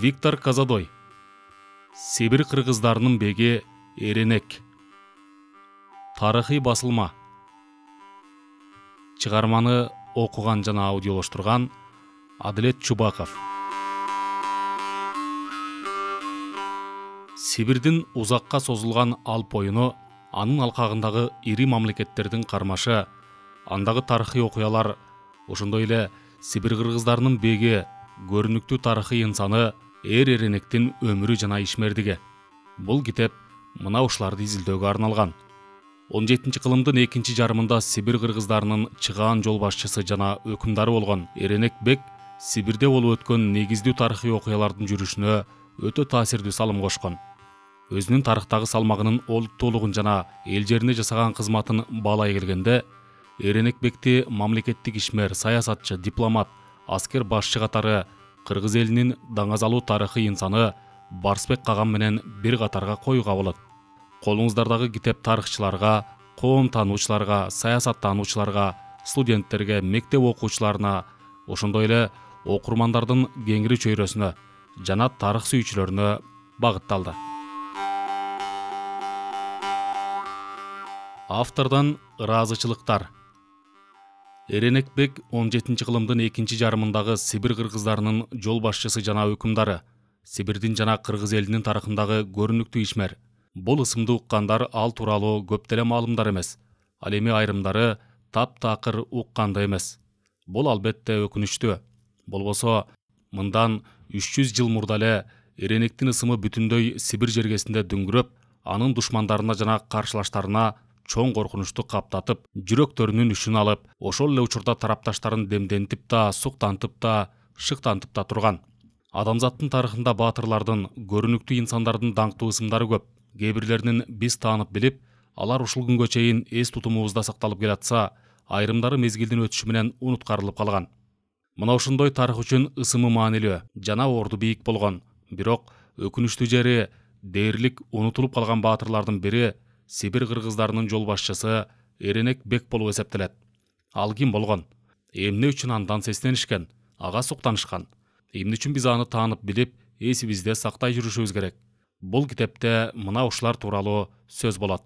Виктор Казадой. Сибир кыргыздарынын беги Эренек. Тарыхый басылма. Чыгарманы окуган жана аудиолоштурган Адилет Чубаков. Сибирдин узакка созулган алп оюну, анын алкагындагы ири мамлекеттердин кармашы, андагы тарыхый окуялар, ошондой эле Сибир кыргыздарынын беги, көрүнүктүү тарыхый инсаны Эренектин өмүрү жана ишмердиги. Бул китеп мына ушуларды изилдөөгө арналган. 17 кылымдын экинчи жарымында Сибир кыргыздарынын чыгаан жол башчысы жана өкүмдары болгон Эренек бек Сибирде болуп өткөн негиздүү тарыхый окуялардын жүрүшүнө өтө таасирдүү салым кошкон. Өзүнүн тарыхтагы салмагынын олуттуулугун жана эл жерине жасаган кызматын баалай келгенде, Эренек бекти мамлекеттик ишмер, саясатчы, дипломат, аскер башчы катары кыргыз элинин даңазалуу тарыхый инсаны Барсбек Каган менен бир катарга коюуга болот. Колуңуздардагы китеп тарыхчыларга, коом таануучуларга, саясаттануучуларга, студенттерге, мектеп окуучуларына, ошондой эле окурмандардын кеңири чөйрөсүнө жана тарых сүйүүчүлөрүнө багытталды. Автордон ыраазычылыктар. Эренек бек 17 кылымдын экинчи жарымындагы Сибир кыргыздарынын жол башчысы жана өкүмдары, Сибирдин жана кыргыз элинин тарыхындагы көрүнүктүү ишмер. Бул ысымды уккандар ал тууралуу көп деле маалымдар эмес. Ал эми айрымдары таптакыр уккандай эмес. Бул албетте өкүнүчтүү. Болбосо мындан 300 жыл мурда эле Эренектин ысымы бүтүндөй Сибир жергесинде дүңгүрөп, анын душмандарына жана каршылаштарына чоң коркунучту каптатып, жүрөктөрүнүн үшүн алып, ошол эле учурда тарапташтарын демдентип да, суктантып да, шыктантып да турган. Адамзаттын тарыхында баатырлардын, көрүнүктүү инсандардын даңктуу ысымдары көп. Кээ бирлеринин биз таанып билип, алар ушул күнгө чейин эс тутумубузда сакталып келатса, айрымдары мезгилдин өтүшү менен унуткарылып калган. Мына ошондой тарых үчүн ысымы маанилүү жана орду бийик болгон. Бирок өкүнүчтүү жери дээрлик унутулуп калган баатырлардын бири Сибир кыргыздарынын жол башчысы Эренек бек болуп эсептелет. Ал ким болгон? Эмне үчүн андан сестенишкен? Ага суктанышкан? Эмне үчүн биз аны таанып билип, эсибизде сактай жүрүшүбүз керек? Бул китепте мына ушулар тууралуу сөз болот.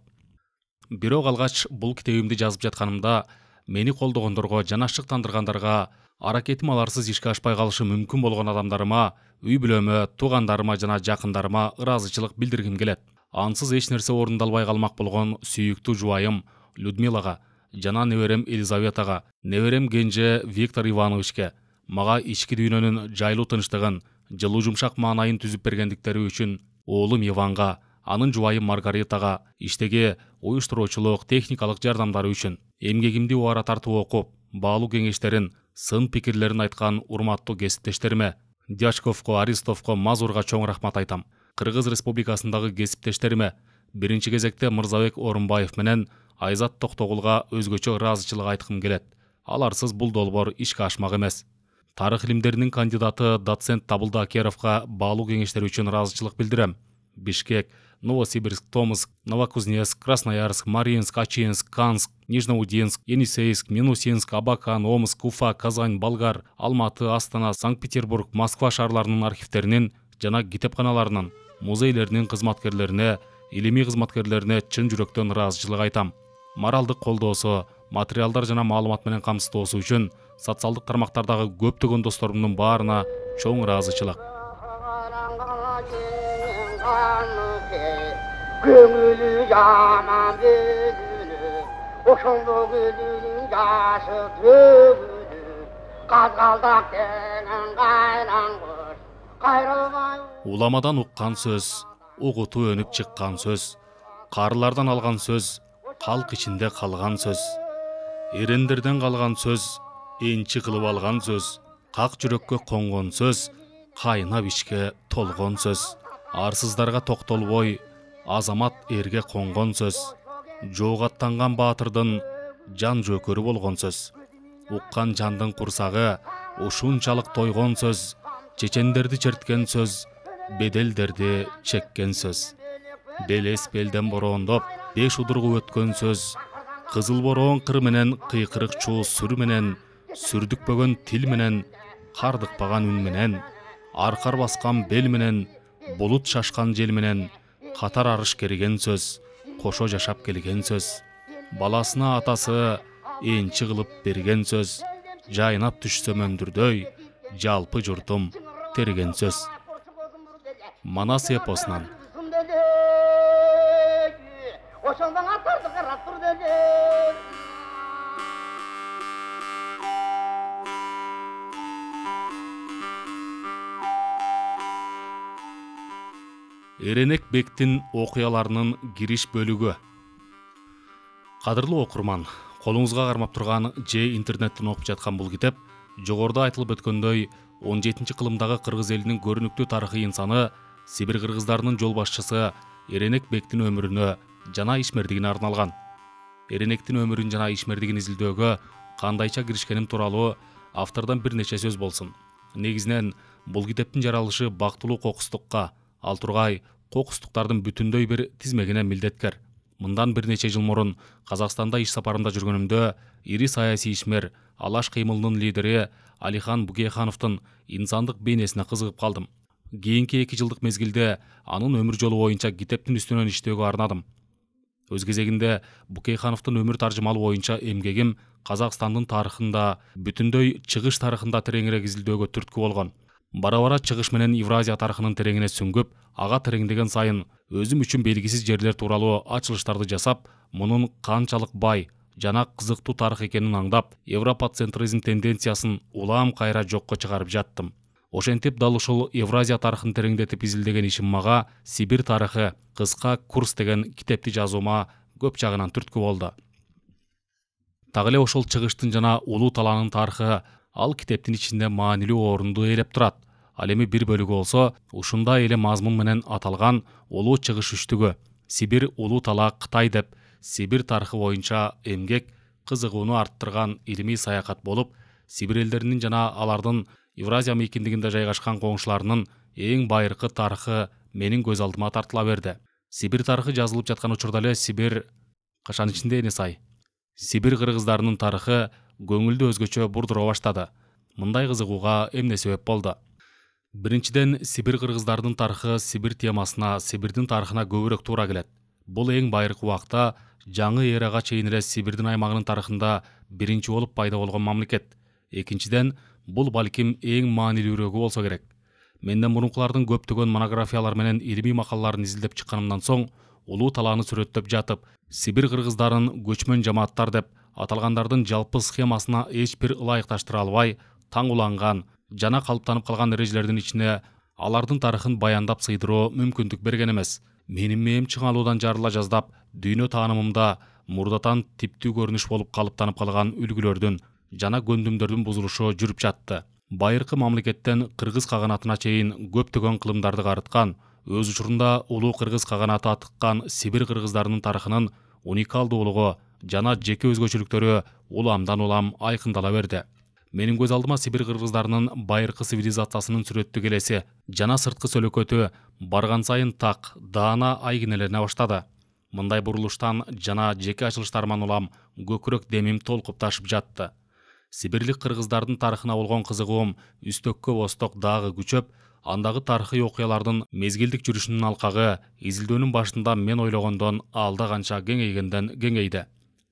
Бирок алгач бул китебимди жазып жатканымда мени колдогондорго жана шыктандыргандарга, аракетим аларсыз ишке ашпай калышы мүмкүн болгон адамдарыма, үй бүлөмө, туугандарыма жана жакындарыма ыраазычылык билдиргим келет. Ансыз эч нерсе орундалбай калмак болгон сүйүктүү жубайым Людмилага жана неберем Елизаветага, неберем кенже Виктор Ивановичке, мага ички дүйнөнүн жайлуу тынчтыгын, жылуу жумшак маанайын түзүп бергендиктери үчүн, уулум Иванга, анын жубайы Маргаритага, иштеги уюштуруучулук, техникалык жардамдары үчүн, эмгегимди убара тартып окуп, баалуу кеңештерин, сын пикирлерин айткан урматтуу кесиптештериме, Дячковго, Аристовго, Мазурга чоң рахмат айтам. Кыргыз Республикасындагы кесиптештериме, биринчи кезекте Мырзабек Орунбаев менен Айзат Токтогулга өзгөчө ыраазычылык айткым келет. Аларсыз бул долбоор ишке ашмак эмес. Тарых илимдеринин кандидаты доцент Табылды Акеровго баалуу кеңештер үчүн ыраазычылык билдирем. Бишкек, Новосибирск, Томск, Новокузнецк, Красноярск, Маринск, Ачинск, Канск, Нижнеудинск, Енисейск, Минусинск, Абакан, Омск, Уфа, Казань, Болгар, Алматы, Астана, Санкт-Петербург, Москва шаарларынын архивтеринин жана китепканаларынын, музейлеринин кызматкерлерине, илимий кызматкерлерине чын жүрөктөн ыраазычылык айтам. Моралдык колдоосу, материалдар жана маалымат менен камсыздоосу үчүн социалдык тармактардагы көптөгөн досторумдун баарына чоң ыраазычылык. Көңүлү жаман бөлүнү, ошондо гүлүнүн жашы төгүлү, казгалдак менен кайлангыш, кайрылмай. Уламадан уккан сөз, угуту өнүп чыккан сөз, карылардан алган сөз, калк ичинде калган сөз, эрендерден калган сөз, энчи кылып алган сөз, как жүрөккө коңгон сөз, кайнап ичке толгон сөз, арсыздарга токтолбой, азамат эрге коңгон сөз, жоого аттанган баатырдын жан жөкөрү болгон сөз, уккан жандын курсагы ушунчалык тойгон сөз, чечендерди черткен сөз, беделдерди чеккен сөз, белес белден бороондоп, беш удургу өткөн сөз, кызыл бороон кыр менен, кыйкырык чуу сүр менен, сүрдүкпөгөн тил менен, кардыкпаган үн менен, арқар басқан бел менен, бұлыт шашқан жел менен, қатар арыш кереген сөз, қошо жашап келген сөз. Баласына атасы енші қылып берген сөз, жайнап түшсем өндірдөй, жалпы жұртым терген сөз. Манас эпосынан. Эренек Бектин окуяларынын кириш бөлүгү. Кадырлуу окурман, колуңузга кармап турган же интернеттен окуп жаткан бул китеп жогоруда айтылып өткөндөй 17-кылымдагы кыргыз элинин көрүнүктүү тарыхый инсаны, Сибир кыргыздарынын жол башчысы Эренек Бектин өмүрүнө жана ишмердигине арналган. Эренектин өмүрүн жана ишмердигин изилдөөгө кандайча киришкеним тууралуу автордон бир нече сөз болсун. Негизинен бул китептин жаралышы бактылуу кокустукка, ал тургай кокустуктардын бүтүндөй бир тизмегине милдеткер. Мындан бир нече жыл мурун Казакстанда иш сапарында жүргөнүмдө ири саясий ишмер, Алаш кыймылынын лидери Алихан Букейхановдун инсандык бейнесине кызыгып калдым. Кийинки 2 жылдык мезгилде анын өмүр жолу боюнча китептин үстүнөн иштөөгө арнадым. Өз кезегинде Букейхановдун өмүр таржымалы боюнча эмгегим Казакстандын тарыхында, бүтүндөй чыгыш тарыхында тереңирээк изилдөөгө түрткү болгон. Бара-бара чыгыш менен Евразия тарыхынын тереңине сүңгүп, ага тереңдеген сайын өзүм үчүн белгисиз жерлер тууралуу ачылыштарды жасап, мунун канчалык бай жана кызыктуу тарых экенин аңдап, европоцентризм тенденциясын улам кайра жокко чыгарып жаттым. Ошентип дал ушул Евразия тарыхын тереңдетип изилдеген ишим мага Сибир тарыхы кыска курс деген китепти жазуума көп жагынан түрткү болду. Так эле ошол чыгыштын жана улуу талаанын тарыхы ал китептин ичинде маанилүү орунду ээлеп турат. Ал эми бир бөлүгү болсо, ушундай эле мазмун менен аталган улуу чыгыш үштүгү Сибир улуу талаа Кытай деп Сибир тарыхы боюнча эмгек, кызыгууну арттырган илимий саякат болуп, Сибир элдеринин жана алардын Евразия мейкиндигинде жайгашкан коңшуларынын эң байыркы тарыхы менин көз алдыма тартыла берди. Сибир тарыхы жазылып жаткан учурда эле Сибир кашан ичинде эне сай. Сибир кыргыздарынын тарыхы көңүлдү өзгөчө бурдура баштады. Мындай кызыгууга эмне себеп болду? Биринчиден, Сибир кыргыздарынын тарыхы Сибир темасына, Сибирдин тарыхына көбүрөөк туура келет. Бул эң байыркы убакта жаңы эрага чейин эле Сибирдин аймагынын тарыхында биринчи болуп пайда болгон мамлекет. Экинчиден, бул балким эң маанилүүрөгү болсо керек. Менден мурункулардын көптөгөн монографиялар менен илимий макалаларын изилдеп чыкканымдан соң, улуу талааны сүрөттөп жатып, Сибир кыргыздарын көчмөн жамааттар деп аталгандардын жалпы схемасына эч бир ылайыкташтыра албай, таң уланган жана калыптанып калган эрежелердин ичине алардын тарыхын баяндап сыйдыруу мүмкүндүк берген эмес. Менин мээм чыңалуудан жарыла жаздап, дүйнө таанымымда мурдатан типтүү көрүнүш болуп калыптанып калган үлгүлөрдүн жана көндүмдөрдүн бузулушу жүрүп жатты. Байыркы мамлекеттен кыргыз каганатына чейин көптөгөн кылымдарды карыткан, өз учурунда улуу кыргыз каганаты атыккан Сибир кыргыздарынын тарыхынын уникалдуулугу жана жеке өзгөчөлүктөрү уламдан улам айкындала берди. Менин көз алдыма Сибир кыргыздарынын байыркы цивилизациясынын сүрөттүү келеси жана сырткы сөлөкөтү барган сайын так, даана айгинелене баштады. Мындай бурулуштан жана жеке ачылыштарыман улам көкүрөк демим толкуп ташып жатты. Сибирлик кыргыздардын тарыхына болгон кызыгуум үстөккө босток дагы күчөп, андагы тарыхый окуялардын мезгилдик жүрүшүнүн алкагы изилдөөнүн башында мен ойлогондон алда канча кеңейгенден кеңейди.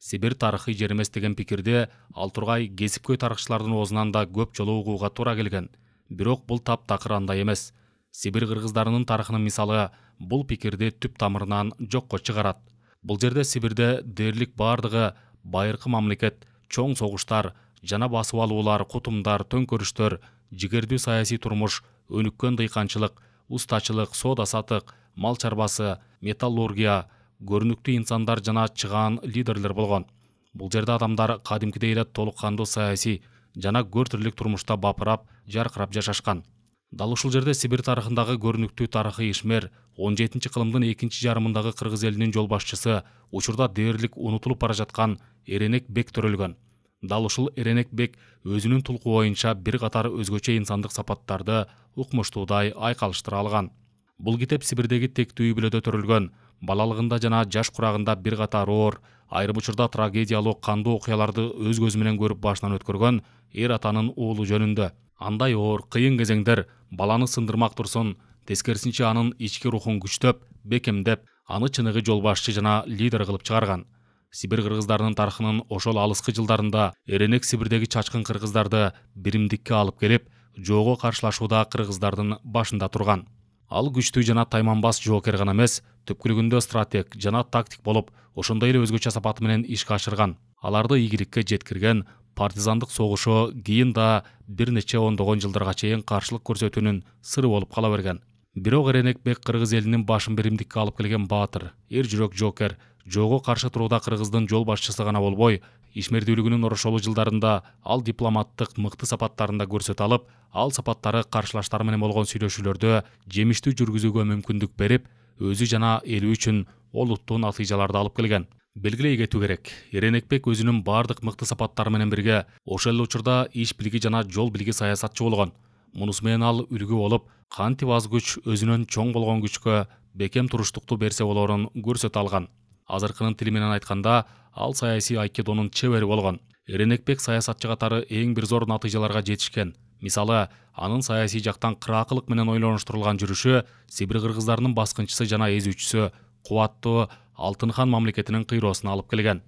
Сибир тарыхый жер эмес деген пикирди ал тургай кесипкөй тарыхчылардын оозунан да көп жолу угууга туура келген. Бирок бул таптакыр андай эмес. Сибир кыргыздарынын тарыхынын мисалы бул пикирди түп тамырынан жокко чыгарат. Бул жерде Сибирде дээрлик бардыгы байыркы мамлекет, чоң согуштар жана басып алуулар, кутумдар, төңкөрүштөр, жигердүү саясий турмуш, өнүккөн дыйканчылык, устачылык, соода сатык, мал чарбасы, металлургия, көрүнүктүү инсандар жана чыгаан лидерлер болгон. Бул жерде адамдар кадимкидей эле толук кандуу саясий жана көр тирлик турмушта бапырап, жаркырап жашашкан. Дал ушул жерде Сибир тарыхындагы көрүнүктүү тарыхый ишмер 17-кылымдын экинчи жарымындагы кыргыз элинин жол башчысы, учурда дээрлик унутулуп бара жаткан Эренек Бек төрөлгөн. Дал ушул Эренек Бек өзүнүн тулку боюнча бир катар өзгөчө инсандык сапаттарды укмуштуудай айкалыштыра алган. Бул китеп Сибирдеги тектүү үй бүлөдө төрөлгөн, балалыгында жана жаш курагында бир катар оор, айрым учурда трагедиялуу кандуу окуяларды өз көзү менен көрүп башынан өткөргөн эр атанын уулу жөнүндө. Андай оор, кыйын кезеңдер баланы сындырмак турсун, тескерисинче анын ички рухун күчтөп, бекемдеп, аны чыныгы жол башчы жана лидер кылып чыгарган. Сибир кыргыздарынын тарыхынын ошол алыскы жылдарында Эренек Сибирдеги чачкын кыргыздарды биримдикке алып келип, жоого каршылашууда кыргыздардын башында турган. Ал күчтүү жана тайманбас жоокер гана эмес, түпкүлүгүндө стратег жана тактик болуп, ошондой эле өзгөчө сапаты менен ишке ашырган. Аларды ийгиликке жеткирген, партизандык согушу кийин да бир нече ондогон жылдарга чейин каршылык көрсөтүүнүн сыры болуп кала берген. Бирок Эренек бек кыргыз элинин башын биримдикке алып келген баатыр, эр жүрөк жоокер, жоого каршы турууда кыргыздын жол башчысы гана болбой, ишмердүүлүгүнүн орошолу жылдарында ал дипломаттык мыкты сапаттарын да көрсөтө алып, ал сапаттары каршылаштары менен болгон сүйлөшүүлөрдө жемиштүү жүргүзүүгө мүмкүндүк берип, өзү жана эли үчүн олуттуу натыйжаларды алып келген. Белгилей кетүү керек, Эренекбек өзүнүн бардык мыкты сапаттары менен бирге ошол эле учурда иш билги жана жол билги саясатчы болгон. Мунусу менен ал үлгү болуп, кантип аз күч өзүнөн чоң болгон күчкө бекем туруштукту берсе болоорун көрсөтө алган. Азыркынын тили менен айтканда, ал саясий айкидонун чебери болгон. Эренекбек саясатчы катары эң бир зор натыйжаларга жетишкен. Мисалы, анын саясий жактан кыраакылык менен ойлонуштурулган жүрүшү Сибир кыргыздарынын баскынчысы жана эзүүчүсү кубаттуу Алтын хан мамлекетинин кыйроосуна алып келген.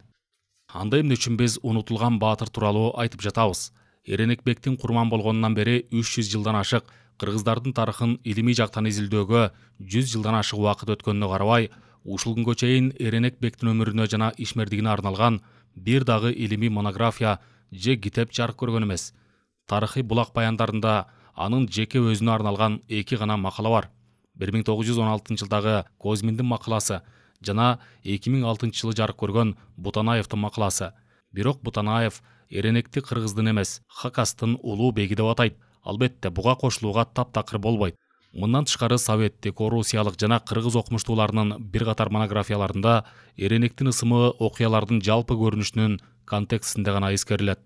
Анда эмне үчүн биз унутулган баатыр тууралуу айтып жатабыз? Эренекбектин курман болгонунан бери 300 жылдан ашык кыргыздардын тарыхын илимий жактан изилдөөгө 100 жылдан ашык убакыт өткөнүнө карабай, ушул күнгө чейин Эренекбектин өмүрүнө жана ишмердигине арналган бир дагы илимий монография же китеп жарык көргөн эмес. Тарыхый булак баяндарында анын жеке өзүнө арналган 2 гана макала бар. 1916-жылдагы Козминдин макаласы жана 2006-жылы жарык көргөн Бутанаевдин макаласы. Бирок Бутанаев Эренекти кыргыздын эмес, Хакастын улуу беги деп атайт. Албетте, буга кошулууга таптакыр болбойт. Мындан тышкары советтик, орусиялык жана кыргыз окумуштууларынын бир катар монографияларында Эренектин ысымы окуялардын жалпы көрүнүшүнүн контекстинде гана эскерилет.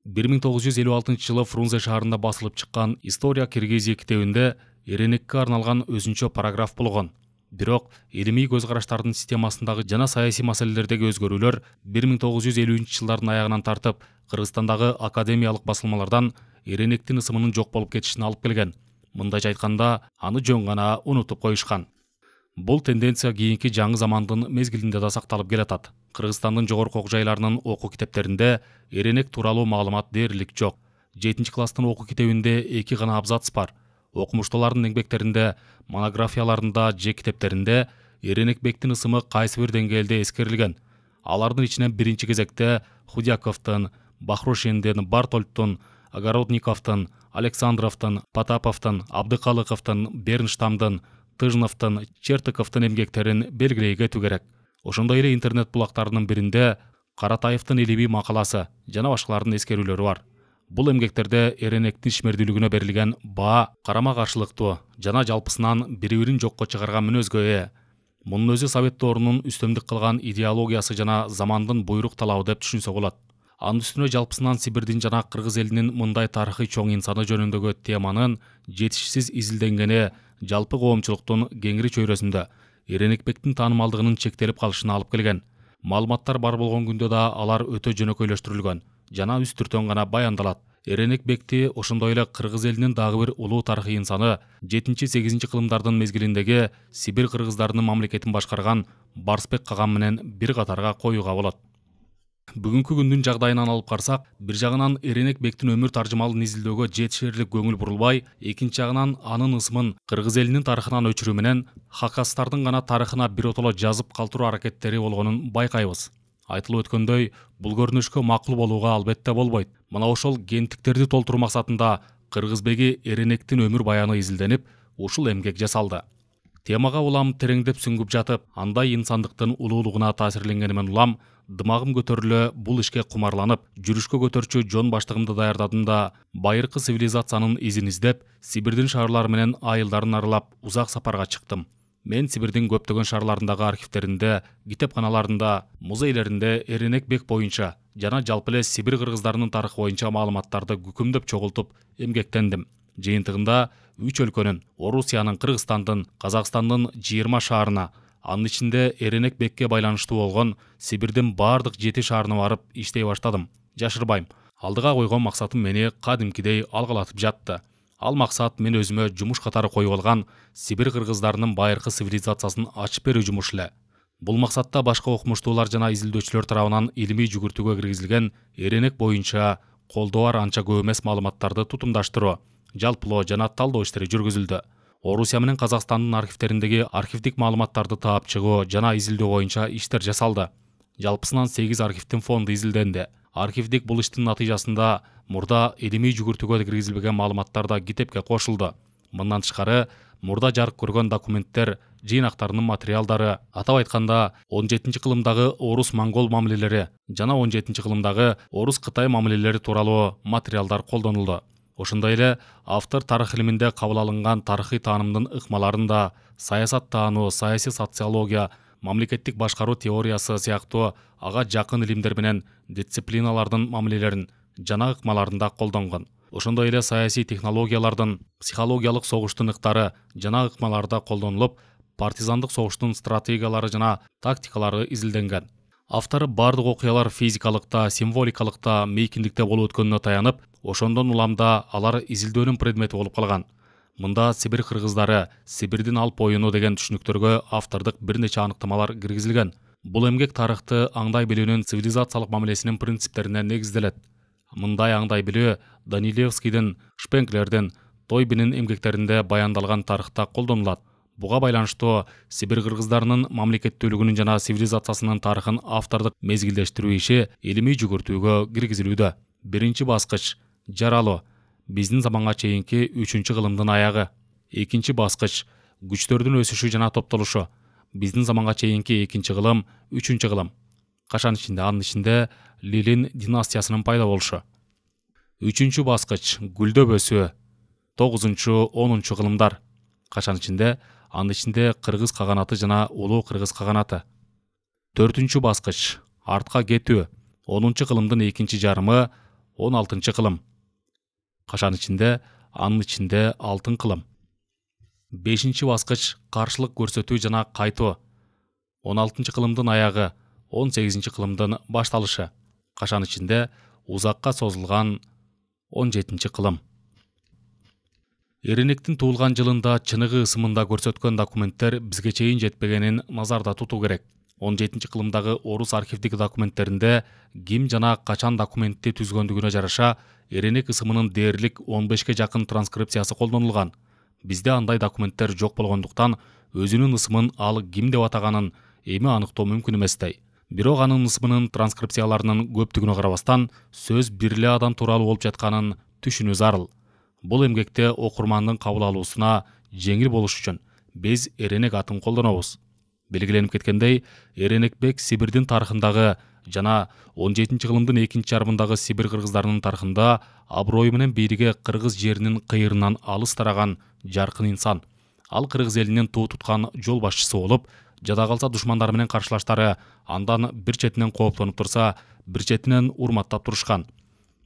1956-жылы Фрунзе шаарында басылып чыккан «История Киргизии» китебинде Эренекке арналган өзүнчө параграф болгон. Бирок илимий көз караштардын системасындагы жана саясий маселелердеги өзгөрүүлөр 1950-жылдардын аягынан тартып Кыргызстандагы академиялык басылмалардан Эренектин ысымынын жок болуп кетишине алып келген. Мындайча айтканда, аны жөн гана унутуп коюшкан. Бул тенденция кийинки жаңы замандын мезгилинде да сакталып келатат. Кыргызстандын жогорку окуу жайларынын окуу китептеринде Эренек тууралуу маалымат дээрлик жок. 7-класстын окуу китебинде 2 гана абзац бар. Окумуштуулардын эңбектеринде, монографияларында же китептеринде Эренекбектин ысымы кайсы бир деңгээлде эскерилген. Алардын ичинен биринчи кезекте Худяковдун, Бахрушиндин, Бартольдтун, Огородниковдун, Александровдун, Потаповдун, Абдыкалыковдун, Бернштамдын, Тыжновдун, Чертыковдун эмгектерин белгилей кетүү керек. Ошондой эле интернет булактарынын биринде Каратаевдин илимий макаласы жана башкалардын эскерүүлөрү бар. Бул эмгектерде Эренектин ишмердүүлүгүнө берилген баа карама каршылыктуу жана жалпысынан бири-бирин жокко чыгарган мүнөзгө ээ. Мунун өзү совет доорунун үстөмдүк кылган идеологиясы жана замандын буйрук талабы деп түшүнсө болот. Анын үстүнө жалпысынан Сибирдин жана кыргыз элинин мындай тарыхый чоң инсаны жөнүндөгү теманын жетишсиз изилденгени жалпы коомчулуктун кеңири чөйрөсүндө Эренекбектин таанымалдыгынын чектелип калышына алып келген. Маалыматтар бар болгон күндө да алар өтө жөнөкөйлөштүрүлгөн жана үстүртөн гана баяндалат. Эренекбекти ошондой эле кыргыз элинин дагы бир улуу тарыхый инсаны 7-8 кылымдардын мезгилиндеги Сибир кыргыздарынын мамлекетин башкарган Барсбек Каган менен бир катарга коюуга болот. Бүгүнкү күндүн жагдайынан алып карсак, бир жагынан Эренекбектин өмүр таржымалын изилдөөгө жетишерлик көңүл бурулбай, экинчи жагынан анын ысымын кыргыз элинин тарыхынан өчүрүү менен хакастардын гана тарыхына биротоло жазып калтыруу аракеттери болгонун байкайбыз. Айтылып өткөндөй, бул көрүнүшкө макул болууга албетте болбойт. Мына ошол кенттиктерди толтуруу максатында кыргыз беги Эренектин өмүр баяны изилденип, ушул эмгек жасалды. Темага улам тереңдеп сүңгүп жатып, андай инсандыктын улуулугуна таасирленгенимен улам дымагым көтөрүлө бул ишке кумарланып, жүрүшкө көтөрчү жон баштыгымды даярдадым да байыркы цивилизациянын изин издеп, Сибирдин шаарлары менен айылдарын аралап узак сапарга чыктым. Мен Сибирдин көптөгөн шаарларындагы архивтеринде, китепканаларында, музейлеринде Эренекбек боюнча жана жалпы эле Сибир кыргыздарынын тарыхы боюнча маалыматтарды күкүмдөп чогултуп эмгектендим. Жыйынтыгында 3 өлкөнүн, Орусиянын, Кыргызстандын, Казакстандын 20 шаарына, анын ичинде Эренекбекке байланыштуу болгон Сибирдин бардык 7 шаарына барып иштей баштадым. Жашырбайм, Алдыға койгон максатым мени кадимкидей алгалатып жатты. Ал максат мен өзүмө жумуш катары коюп алган Сибир кыргыздарынын байыркы цивилизациясын ачып берүү жумуш эле. Бул максатта башка окумуштуулар жана изилдөөчүлөр тарабынан илимий жүгүртүүгө киргизилген эренек боюнча колдоо бар анча көп эмес маалыматтарды тутумдаштыруу, жалпылоо жана талдоо иштери жүргүзүлдү. Орусия менен Казакстандын архивдериндеги архивдик маалыматтарды таап чыгуу жана изилдөө боюнча иштер жасалды. Жалпысынан 8 архивдин фонду изилденди. Архивдик бул иштин натыйжасында мурда илимий жүгүртүүгө киргизилбеген маалыматтар да китепке кошулду. Мындан тышкары, мурда жарык көргөн документтер, жыйнактарынын материалдары, атап айтканда 17-кылымдагы орус-монгол мамилелери жана 17-кылымдагы орус-кытай мамилелери тууралуу материалдар колдонулду. Ошондой эле автор тарых илиминде кабыл алынган тарыхый таанымдын ыкмаларын да саясат таануу, саясий социология, мамлекеттик башкаруу теориясы сыяктуу ага жакын илимдер менен дисциплиналардын мамилелерин жана ыкмаларында колдонгон. Ошондой эле саясий технологиялардын, психологиялык согуштун ыктары жана ыкмаларда колдонулуп, партизандык согуштун стратегиялары жана тактикалары изилденген. Автор бардык окуялар физикалыкта, символикалыкта, мейкиндикте болуп өткөнүнө таянып, ошондон уламда алар изилдөөнүн предмети болуп калган. Мында Сибир кыргыздары, Сибирдин алп оюну деген түшүнүктөргө автордук бир нече аныктамалар киргизилген. Бул эмгек тарыхты аңдай билүүнүн цивилизациялык мамилесинин принциптерине негизделет. Мындай аңдай билүү Данилевскийдин, Шпенглердин, Тойбинин эмгектеринде баяндалган тарыхта колдонулат. Буга байланыштуу Сибир кыргыздарынын мамлекеттүүлүгүнүн жана цивилизациясынын тарыхын автордук мезгилдештирүү иши илимий жүгүртүүгө киргизилүүдө. Биринчи баскыч жаралуу, биздин заманга чейинки 3-кылымдын аягы. Экинчи баскыч күчтөрдүн өсүшү жана топтолушу, биздин заманга чейинки 2-кылым, 3-кылым. Кашан ичинде, анын ичинде Лилин династиясынын пайда болушу. Үчүнчү баскыч гүлдөп өсүү, 9-10 кылымдар. Кашан ичинде, анын ичинде кыргыз каганаты жана улуу кыргыз каганаты. 4-чү баскыч артка кетүү, 10-кылымдын экинчи жарымы, 16-кылым. Кашан ичинде, анын ичинде 6-кылым. 5-чи баскыч каршылык көрсөтүү жана кайтуу, 16-кылымдын аягы, 18-кылымдын башталышы. Кашан ичинде узакка созулган 17-кылым. Эренектин туулган жылында чыныгы ысымында көрсөткөн документтер бизге чейин жетпегенин назарда тутуу керек. 17-кылымдагы орус архивдик документтеринде ким жана качан документти түзгөндүгүнө жараша эренек ысымынын дээрлик 15ке жакын транскрипциясы колдонулган. Бизде андай документтер жок болгондуктан өзүнүн ысымын ал ким деп атаганын эми аныктоо мүмкүн эместей. Бирок анын ысымынын транскрипцияларынын көптүгүнө карабастан сөз бир эле адам тууралуу болуп жатканын түшүнүү зарыл. Бул эмгекте окурмандын кабыл алуусуна жеңил болуш үчүн биз эренек атын колдонобуз. Белгиленип кеткендей, Эренекбек Сибирдин тарыхындагы жана 17-кылымдын экинчи жарымындагы Сибир кыргыздарынын тарыхында аброю менен бийлиги кыргыз жеринин кыйырынан алыс тараган жаркын инсан. Ал кыргыз элинин туу туткан жол башчысы болуп, жада калса душмандары менен каршылаштары андан бир четинен кооптонуп турса, бир четинен урматтап турушкан.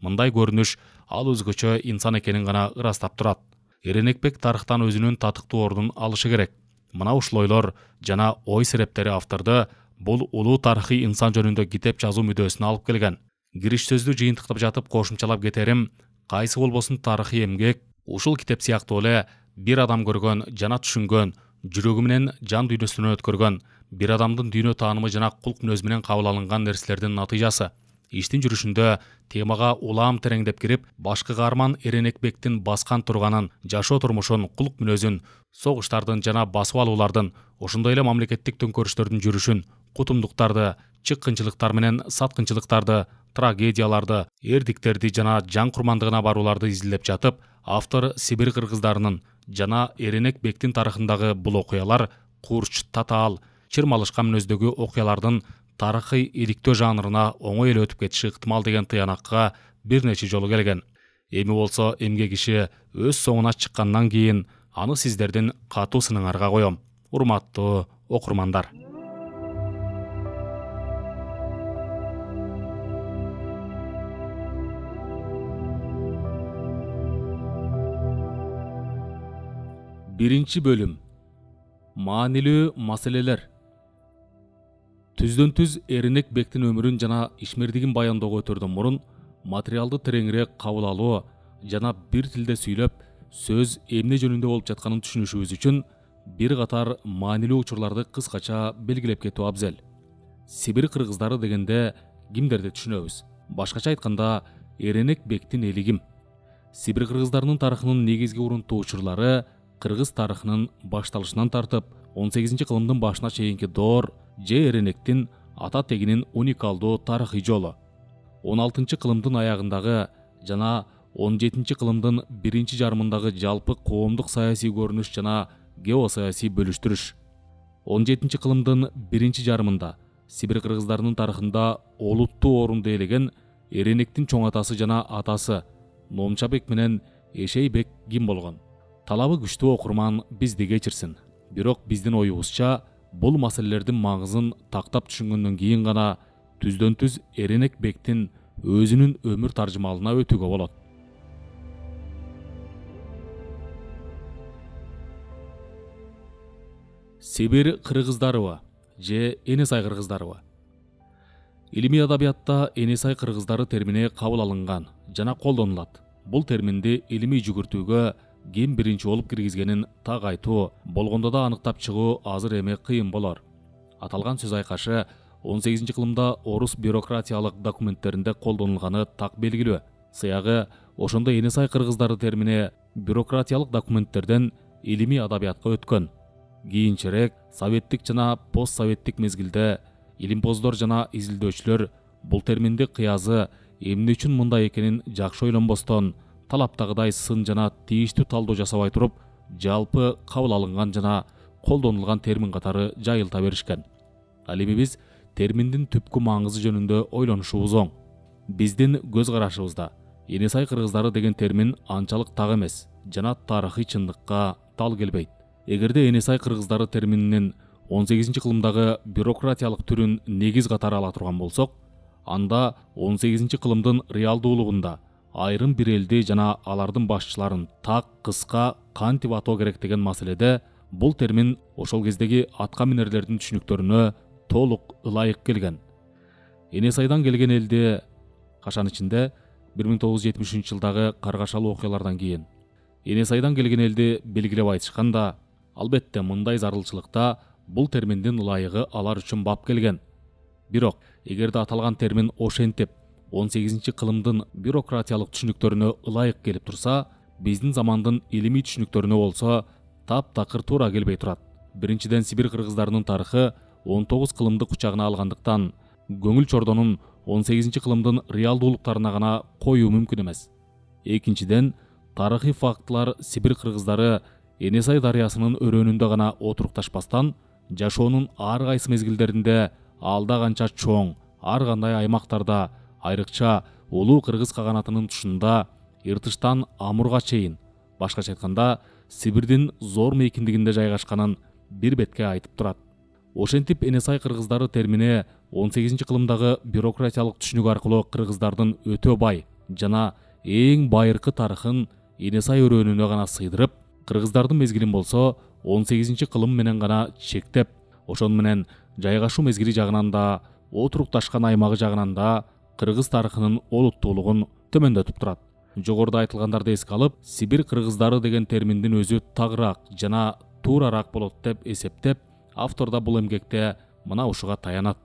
Мындай көрүнүш ал өзгөчө инсан экенин гана ырастап турат. Эренекбек тарыхтан өзүнүн татыктуу ордун алышы керек. Мына ушулойлор жана ой серептери авторду бул улуу тарыхый инсан жөнүндө китеп жазуу мүдөөсүнө алып келген. Кириш сөздү жыйынтыктап жатып кошумчалап кетерим, кайсы болбосун тарыхый эмгек ушул китеп сыяктуу эле бир адам көргөн жана түшүнгөн, жүрөгү менен жан дүйнөсүнөн өткөргөн, бир адамдын дүйнө таанымы жана кулк мүнөзү менен кабыл алынган нерселердин натыйжасы. Иштин жүрүшүндө темага улам тереңдеп кирип, башкы каарман Эренекбектин баскан турганын, жашоо турмушун, кулк мүнөзүн, согуштардын жана басып алуулардын, ошондой эле мамлекеттик төңкөрүштөрдүн жүрүшүн, кутумдуктарды, чыккынчылыктар менен саткынчылыктарды, трагедияларды, эрдиктерди жана жан курмандыгына барууларды изилдеп жатып, автор Сибир кыргыздарынын жана Эренекбектин тарыхындагы бул окуялар курч, татаал, чырмалышкан мүнөздөгү окуялардын тарыхый иликтөө жанрына оңой эле өтүп кетиши ыктымал деген тыянакка бир нече жолу келген. Эми болсо эмгек иши өз соңуна чыккандан кийин аны сиздердин катуу сыныңарга коем. Урматтуу окурмандар. Биринчи бөлүм. Маанилүү маселелер. Түздөн түз Эренекбектин өмүрүн жана ишмердигин баяндоого өтөрдөн мурун материалды тереңирээк кабыл алуу жана бир тилде сүйлөп сөз эмне жөнүндө болуп жатканын түшүнүшүбүз үчүн бир катар маанилүү учурларды кыскача белгилеп кетүү абзел. Сибир кыргыздары дегенде кимдерди түшүнөбүз? Башкача айтканда, Эренек бектин эли ким? Сибир кыргыздарынын тарыхынын негизги урунтуу учурлары кыргыз тарыхынын башталышынан тартып 18-кылымдын башына чейинки доор же Эренектин ата тегинин уникалдуу тарыхый жолу. 16-кылымдын аягындагы жана 17-кылымдын биринчи жарымындагы жалпы коомдук саясий көрүнүш жана геосаясий бөлүштүрүш. 17-кылымдын биринчи жарымында Сибир кыргыздарынын тарыхында олуттуу орунду ээлеген Эренектин чоң атасы жана атасы Номчабек менен Эшейбек ким болгон? Талабы күчтүү окурман бизди кечирсин. Бирок биздин оюбузча бул маселелердин маңызын тактап түшүнгөндөн кийин гана түздөн түз Эренек бектин өзүнүн өмүр таржымалына өтүүгө болот. Сибир кыргыздарыбы же Энесай кыргыздарыбы? Илимий адабиятта Энесай кыргыздары термини кабыл алынган жана колдонулат. Бул терминди илимий жүгүртүүгө ким биринчи болуп киргизгенин так айтуу болгондо да аныктап чыгуу азыр эми кыйын болор. Аталган сөз айкашы 18-кылымда орус бюрократиялык документтеринде колдонулганы так белгилүү. Сыягы ошондо Энесай кыргыздары термини бюрократиялык документтерден илимий адабиятка өткөн. Кийинчерээк советтик жана постсоветтик мезгилде илимпоздор жана изилдөөчүлөр бул терминди кыязы эмне үчүн мындай экенин жакшы ойлонбостон талаптагыдай сын жана тийиштүү талдоо жасабай туруп жалпы кабыл алынган жана колдонулган термин катары жайылта беришкен. Ал эми биз терминдин түпкү маңызы жөнүндө ойлонушубуз оң. Биздин көз карашыбызда Энесай кыргыздары деген термин анчалык так эмес жана тарыхый чындыкка тал келбейт. Эгерде Энесай кыргыздары термининин 18-кылымдагы бюрократиялык түрүн негиз катары ала турган болсок, анда 18-кылымдын реалдуулугунда айрым бир элди жана алардын башчыларын так кыска кантип атоо керек деген маселеде бул термин ошол кездеги атка минерлердин түшүнүктөрүнө толук ылайык келген. Энесайдан келген элди кашан ичинде 1970-жылдагы каргашалуу окуялардан кийин Энесайдан келген элди белгилеп айтышканда, албетте мындай зарылчылыкта бул терминдин ылайыгы алар үчүн бап келген. Бирок эгерде аталган термин ошентип 18-кылымдын бюрократиялык түшүнүктөрүнө ылайык келип турса, биздин замандын илимий түшүнүктөрүнө болсо таптакыр туура келбей турат. Биринчиден, Сибир кыргыздарынын тарыхы 19-кылымды кучагына алгандыктан көңүл чордонун 18-кылымдын реалдуулуктарына гана коюу мүмкүн эмес. Экинчиден, тарыхый фактылар Сибир кыргыздары Энесай дарыясынын өрөөнүндө гана отурукташпастан, жашоонун ар кайсы мезгилдеринде алда канча чоң, ар кандай аймактарда, айрыкча улуу кыргыз каганатынын тушунда Иртыштан Амурга чейин, башкача айтканда, Сибирдин зор мейкиндигинде жайгашканын бир бетке айтып турат. Ошентип Энесай кыргыздары термини 18-кылымдагы бюрократиялык түшүнүк аркылуу кыргыздардын өтө бай жана эң байыркы тарыхын Энесай өрөөнүнө гана сыйдырып, кыргыздардын мезгилин болсо 18-кылым менен гана чектеп, ошону менен жайгашуу мезгили жагынан да, отурукташкан аймагы жагынан да кыргыз тарыхынын олуттуулугун төмөндөтүп турат. Жогоруда айтылгандарды эске алып, Сибир кыргыздары деген терминдин өзү тагыраак жана туурараак болот деп эсептеп, автор да бул эмгекте мына ушуга таянат.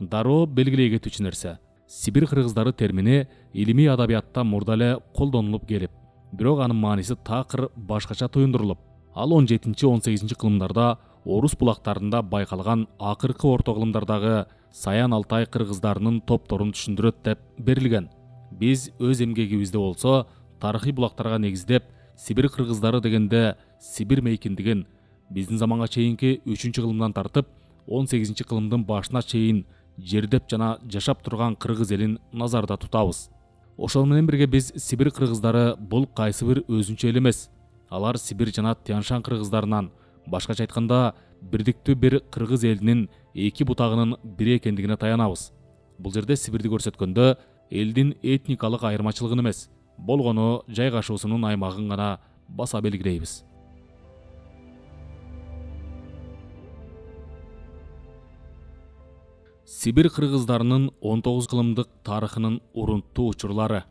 Дароо белгилей кетүүчү нерсе, Сибир кыргыздары термини илимий адабиятта мурда эле колдонулуп келип, бирок анын мааниси такыр башкача туюндурулуп, ал 17-18-кылымдарда орус булактарында байкалган акыркы орто кылымдардагы Саян Алтай кыргыздарынын топторун түшүндүрөт деп берилген. Биз өз эмгегибизде болсо тарыхый булактарга негиздеп Сибир кыргыздары дегенде Сибир мейкиндигин биздин заманга чейинки 3-кылымдан тартып 18-кылымдын башына чейин жердеп жана жашап турган кыргыз элин назарда тутабыз. Ошол менен бирге биз Сибир кыргыздары бул кайсы бир өзүнчө эл эмес. Алар Сибир жана Тянь-Шань кыргыздарынан, башкача айтканда, бирдиктүү бир кыргыз элинин эки бутагынын бири экендигине таянабыз. Бул жерде Сибирди көрсөткөндө элдин этникалык айырмачылыгын эмес, болгону жайгашуусунун аймагын гана баса белгилейбиз. Сибир кыргыздарынын 19 кылымдык тарыхынын урунттуу учурлары.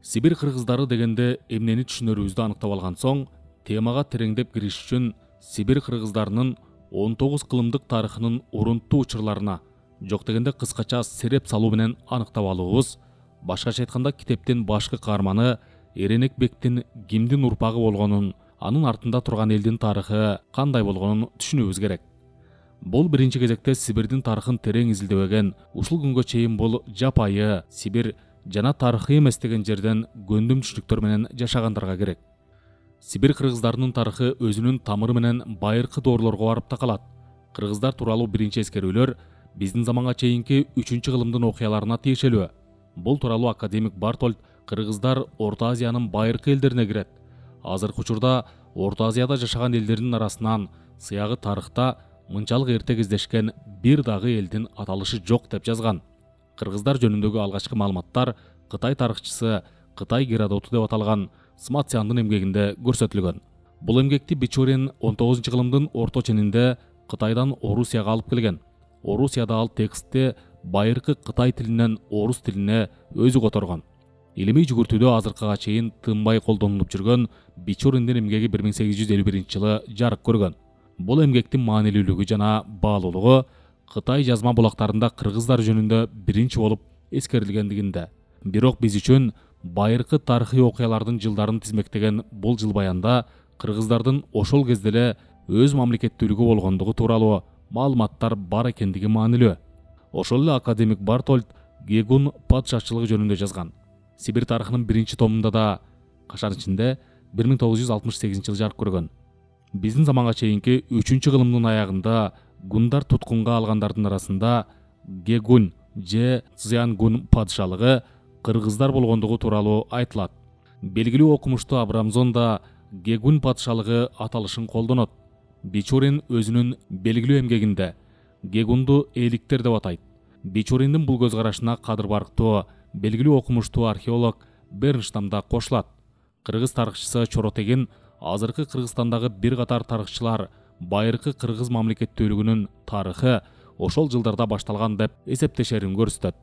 Сибир кыргыздары дегенде эмнени түшүнөрүбүздү аныктап алган соң, темага тереңдеп кириш үчүн Сибир кыргыздарынын 19 кылымдык тарыхынын урунттуу учурларына, жок дегенде кыскача сереп салуу менен аныктап алуубуз, башкача айтканда китептин башкы каарманы Эренек бектин кимдин урпагы болгонун, анын артында турган элдин тарыхы кандай болгонун түшүнүүбүз керек. Бул биринчи кезекте Сибирдин тарыхын терең изилдебеген, ушул күнгө чейин бул жапайы Сибир жана тарыхы эмес деген жерден көндүм түшүнүктөр менен жашагандарга керек. Сибир кыргыздарынын тарыхы өзүнүн тамыры менен байыркы доорлорго барып такалат. Кыргыздар тууралуу биринчи эскерүүлөр биздин заманга чейинки 3-чү кылымдын окуяларына тиешелүү. Бул тууралуу академик Бартольд кыргыздар Орто Азиянын байыркы элдерине кирет. Азыркы учурда Орто Азияда жашаган элдердин арасынан сыягы тарыхта мынчалык эрте кездешкен бир дагы элдин аталышы жок деп жазган. Кыргыздар жөнүндөгү алгачкы маалыматтар Кытай тарыхчысы Кытай Геродоту деп аталган Сматсяндын эмгегинде көрсөтүлгөн. Бул эмгекти Бичурин 19 кылымдын орто ченинде Кытайдан Орусияга алып келген. Орусияда ал текстти байыркы Кытай тилинен орус тилине өзү которгон. Илимий жүгүртүүдө азыркыга чейин тынбай колдонулуп жүргөн Бичуриндин эмгеги 1851-жылы жарык көргөн. Бул эмгектин маанилүүлүгү жана баалуулугу Кытай жазма булактарында кыргыздар жөнүндө биринчи болуп эскерилгендигинде. Бирок биз үчүн байыркы тарыхый окуялардын жылдарын тизмектеген бул жылбаянда кыргыздардын ошол кезде эле өз мамлекеттүүлүгү болгондугу тууралуу маалыматтар бар экендиги маанилүү. Ошол эле академик Бартольд Гегун падышачылыгы жөнүндө жазган. Сибир тарыхынын биринчи томунда да кашан ичинде 1968-жылы жарык көргөн. Биздин заманга чейинки 3-чү кылымдын аягында гундар туткунга алгандардын арасында Гегун же Цзянгун падышалыгы кыргыздар болгондугу тууралуу айтылат. Белгилүү окумуштуу Абрамзон да Гегун падышалыгы аталышын колдонот. Бичурин өзүнүн белгилүү эмгегинде Гегунду эликтер деп атайт. Бичуриндин бул көз карашына кадыр барктуу белгилүү окумуштуу археолог Бернштам да кошулат. Кыргыз тарыхчысы Чоротегин азыркы Кыргызстандагы бир катар тарыхчылар байыркы кыргыз мамлекеттүүлүгүнүн тарыхы ошол жылдарда башталган деп эсептешерин көрсөтөт.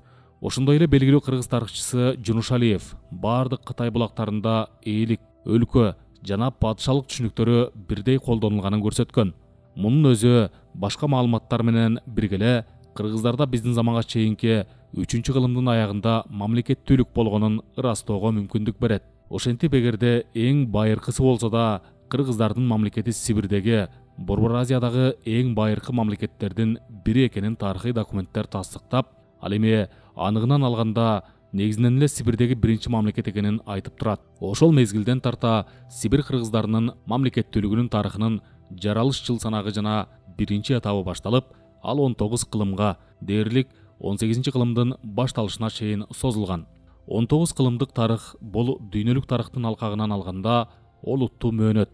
Ошондой эле белгилүү кыргыз тарыхчысы Жунушалиев бардык Кытай булактарында ээлик, өлкө жана падышалык түшүнүктөрү бирдей колдонулганын көрсөткөн. Мунун өзү башка маалыматтар менен бирге эле кыргыздарда биздин заманга чейинки 3-чү кылымдын аягында мамлекеттүүлүк болгонун ырастоого мүмкүндүк берет. Ошентип эгерде эң байыркысы болсо да кыргыздардын мамлекети Сибирдеги Борбор Азиядагы эң байыркы мамлекеттердин бири экенин тарыхый документтер тастыктап, ал эми аныгынан алганда негизинен эле Сибирдеги биринчи мамлекет экенин айтып турат. Ошол мезгилден тарта Сибир кыргыздарынын мамлекеттүүлүгүнүн тарыхынын жаралыш жыл санагы жана биринчи этабы башталып, ал 19 кылымга, дээрлик 18 кылымдын башталышына чейин созулган. 19 кылымдык тарых бул дүйнөлүк тарыхтын алкагынан алганда олуттуу мөөнөт.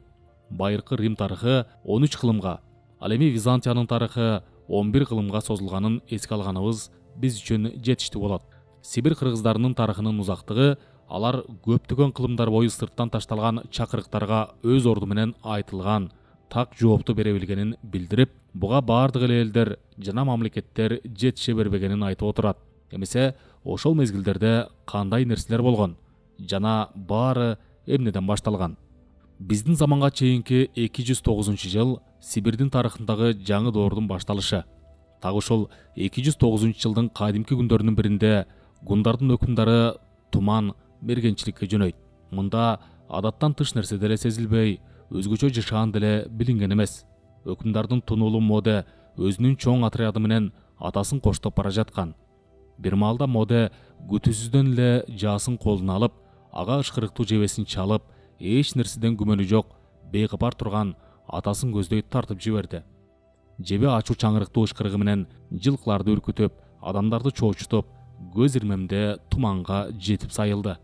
Байыркы Рим тарыхы 13 кылымга, ал эми Византиянын тарыхы 11 кылымга созулганын эске алганыбыз биз үчүн жетиштүү болот. Сибир кыргыздарынын тарыхынын узактыгы алар көптөгөн кылымдар бою сырттан ташталган чакырыктарга өз орду менен айтылган так жоопту бере билгенин билдирип, буга бардык эле элдер жана мамлекеттер жетише бербегенин айтып отурат. Эмесе ошол мезгилдерде кандай нерселер болгон жана баары эмнеден башталган? Биздин заманга чейинки 209-жыл Сибирдин тарыхындагы жаңы доордун башталышы. Так ошол 209-жылдын кадимки күндөрүнүн биринде гундардын өкүмдары туман мергенчиликке жөнөйт. Мында адаттан тыш нерсе деле сезилбей, өзгөчө жашаан деле билинген эмес. Өкүмдардын тунуулу Моде өзүнүн чоң отряды менен атасын коштоп бара жаткан. Бир маалда Моде күтүүсүздөн эле жаасын колуна алып, ага ышкырыктуу жебесин чалып, эч нерседен күмөнү жок, бейкапар турган атасын көздөй тартып жиберди. Жебе ачуу чаңырыктуу ышкырыгы менен жылкыларды үркүтүп, адамдарды чоочутуп, көз ирмемде туманга жетип сайылды.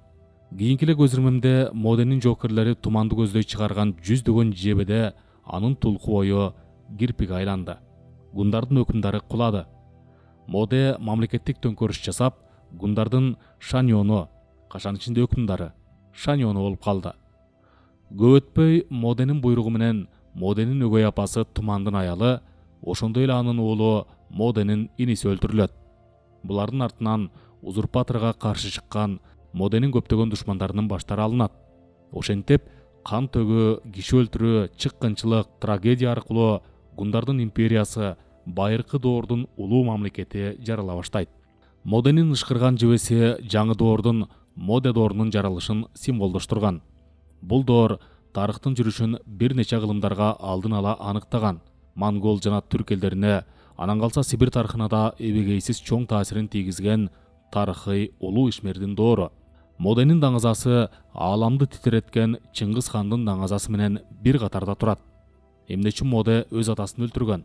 Кийинки эле көз ирмемде Моденин жоокерлери туманды көздөй чыгарган жүздөгөн жебеде анын тулку бою кирпик айланды. Гундардын өкүмдары кулады. Моде мамлекеттик төңкөрүш жасап, гундардын Шаньону, кашан ичинде өкүмдары Шаньону болуп калды. Көп өтпөй Моденин буйругу менен Моденин өгөй апасы Тумандын аялы ошондой эле анын уулу Моденин иниси өлтүрүлөт. Булардын артынан узурпаторго каршы чыккан Моденин көптөгөн душмандарынын баштары алынат. Ошентип кан төгүү, киши өлтүрүү, чыккынчылык, трагедия аркылуу гундардын империясы байыркы доордун улуу мамлекети жарала баштайт. Моденин ышкырган жебеси жаңы доордун Моде доорунун жаралышын символдоштурган. Бул доор тарыхтын жүрүшүн бир нече кылымдарга алдын ала аныктаган. Монгол жана түрк элдерине, анан калса Сибир тарыхына да эбегейсиз чоң таасирин тийгизген тарыхый улуу ишмердин доору. Моденин даңазасы ааламды титиреткен Чыңгыз хандын даңазасы менен бир катарда турат. Эмне үчүн Моде өз атасын өлтүргөн?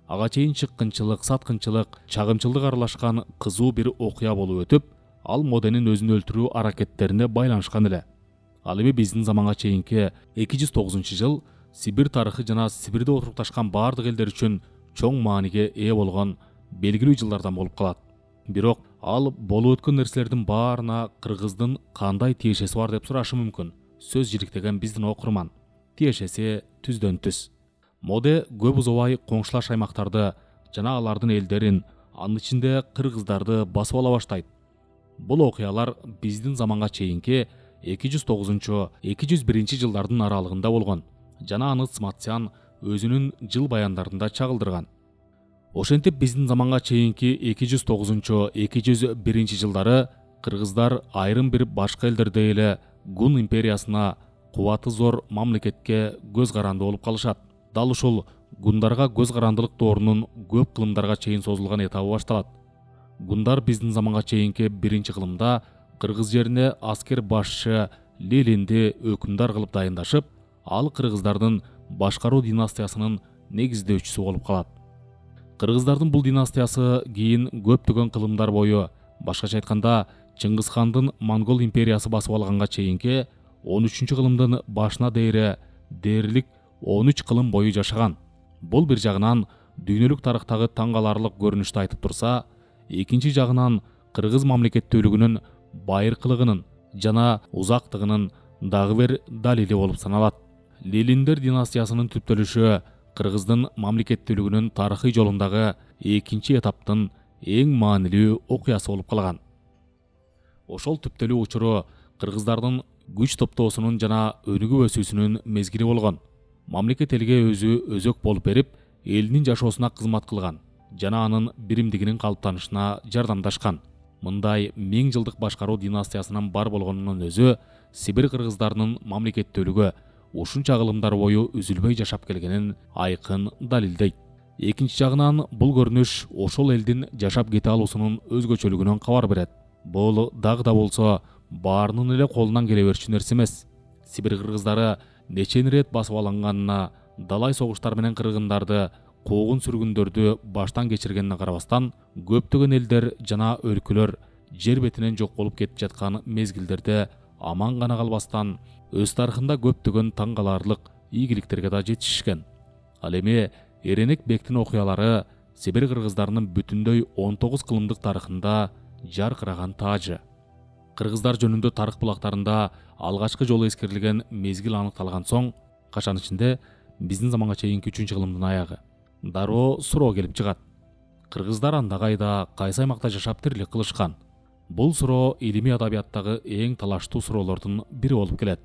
Ага чейин чыккынчылык, саткынчылык, чагымчылык аралашкан кызуу бир окуя болуп өтүп, ал Моденин өзүн өлтүрүү аракеттерине байланышкан эле. Ал эми биздин заманга чейинки 209 жыл Сибир тарыхы жана Сибирде отурукташкан бардык элдер үчүн чоң мааниге ээ болгон белгилүү жылдардан болуп калат. Бирок ал болуп өткөн нерселердин баарына кыргыздын кандай тиешеси бар деп сурашы мүмкүн. Сөз жириктеген биздин окурман. Тиешеси түздөн түз. Моде көп узабай коңшулаш аймактарды жана алардын элдерин, анын ичинде кыргыздарды басып ала баштайт. Бул окуялар биздин заманга чейинки 209-201 жылдардын аралыгында болгон жана аны Сматсян өзүнүн жыл баяндарында чагылдырган. Ошентип биздин заманга чейинки 209-201 жылдары кыргыздар айрым бир башка элдердей эле Гун империясына кубаты зор мамлекетке көз каранды болуп калышат. Дал ушул гундарга көз карандылык доорунун көп кылымдарга чейин созулган этабы башталат. Гундар биздин заманга чейинки 1-кылымда кыргыз жерине аскер башчы Лелинди өкүмдар кылып дайындашып, ал кыргыздардын башкаруу династиясынын негиздөөчүсү болуп калат. Кыргыздардын бул династиясы кийин көптөгөн кылымдар бою, башкача айтканда Чыңгыз хандын Монгол империясы басып алганга чейинки 13-кылымдын башына дээрлик 13 кылым бою жашаган. Бул бир жагынан дүйнөлүк тарыхтагы таң каларлык көрүнүштү айтып турса, экинчи жагынан кыргыз мамлекеттүүлүгүнүн байыркылыгынын жана узактыгынын дагы бир далили болуп саналат. Лелиндер династиясынын түптөлүшү кыргыздын мамлекеттүүлүгүнүн тарыхый жолундагы экинчи этаптын эң маанилүү окуясы болуп калган. Ошол түптөлүү учуру кыргыздардын күч топтоосунун жана өнүгүп өсүүсүнүн мезгили болгон. Мамлекет элге өзү өзөк болуп берип, элинин жашоосуна кызмат кылган жана анын биримдигинин калыптанышына жардамдашкан. Мындай 1000 жылдык башкаруу династиясынын бар болгонунун өзү Сибир кыргыздарынын мамлекеттүүлүгү ушунча кылымдар бою үзүлбөй жашап келгенин айкын далилдейт. Экинчи жагынан бул көрүнүш ошол элдин жашап кете алуусунун өзгөчөлүгүнөн кабар берет. Бул дагы да болсо баарынын эле колунан келе берчү нерсе эмес. Сибир кыргыздары нечен рет басып алынганына, далай согуштар менен кыргындарды, куугун-сүргүндөрдү баштан кечиргенине карабастан, көптөгөн элдер жана өлкөлөр жер бетинен жок болуп кетип жаткан мезгилдерде аман гана калбастан, өз тарыхында көптөгөн таң каларлык ийгиликтерге да жетишишкен. Ал эми Эренек бектин окуялары Сибир кыргыздарынын бүтүндөй 19 кылымдык тарыхында жаркыраган таажы. Кыргыздар жөнүндө тарых булактарында алгачкы жолу эскерилген мезгил аныкталган соң, качан ичинде биздин заманга чейинки 3-кылымдын аягы дароо суроо келип чыгат. Кыргыздар анда кайда, кайсы аймакта жашап тирилик кылышкан? Бул суроо илимий адабияттагы эң талаштуу суроолордун бири болуп келет.